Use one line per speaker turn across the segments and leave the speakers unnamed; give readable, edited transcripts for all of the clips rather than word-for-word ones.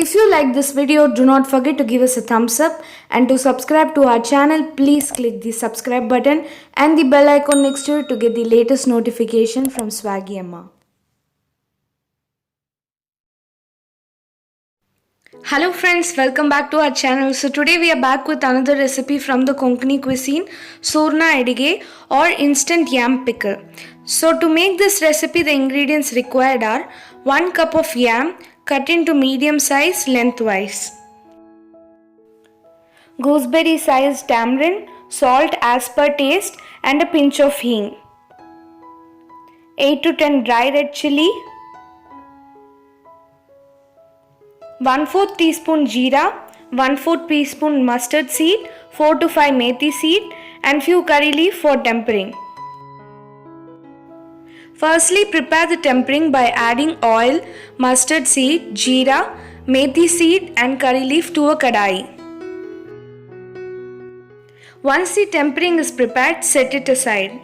If you like this video, do not forget to give us a thumbs up, and to subscribe to our channel, please click the subscribe button and the bell icon next to it to get the latest notification from Swaggy Amma. Hello friends, welcome back to our channel. So today we are back with another recipe from the Konkani cuisine, Surna Edige or instant yam pickle. So to make this recipe, the ingredients required are 1 cup of yam cut into medium size lengthwise, gooseberry sized tamarind, salt as per taste and a pinch of hing, 8 to 10 dry red chili, 1/4 teaspoon jeera, 1/4 teaspoon mustard seed, 4 to 5 methi seed and few curry leaf for tempering. Firstly, prepare the tempering by adding oil, mustard seed, jeera, methi seed and curry leaf to a kadai. Once the tempering is prepared, set it aside.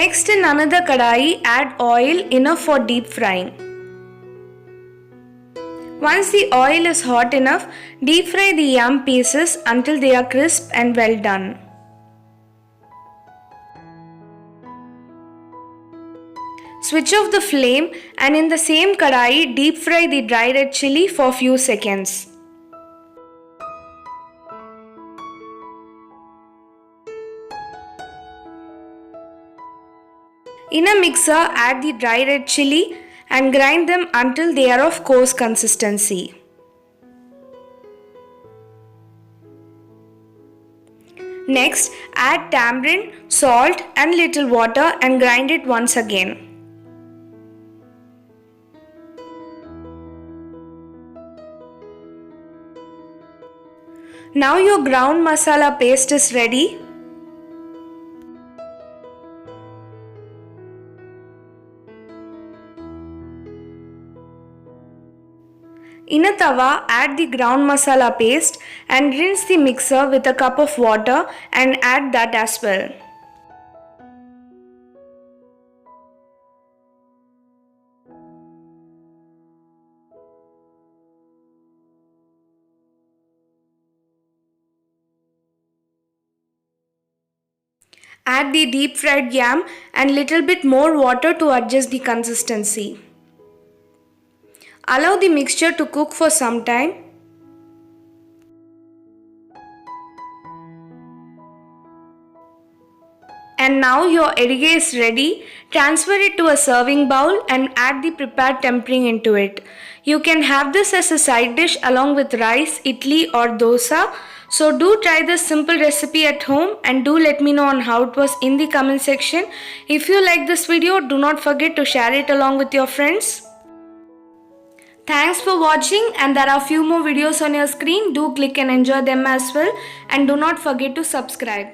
Next, in another kadai, add oil enough for deep frying. Once the oil is hot enough, deep fry the yam pieces until they are crisp and well done. Switch off the flame and in the same kadai, deep fry the dry red chili for few seconds. In a mixer, add the dry red chili and grind them until they are of coarse consistency. Next, add tamarind, salt and little water and grind it once again. Now your ground masala paste is ready. In a tawa, add the ground masala paste and rinse the mixer with a cup of water and add that as well. Add the deep fried yam and little bit more water to adjust the consistency. Allow the mixture to cook for some time. And now your edige is ready. Transfer it to a serving bowl and add the prepared tempering into it. You can have this as a side dish along with rice, idli or dosa. So do try this simple recipe at home and do let me know on how it was in the comment section. If you like this video, do not forget to share it along with your friends. Thanks for watching, and there are few more videos on your screen. Do click and enjoy them as well, and do not forget to subscribe.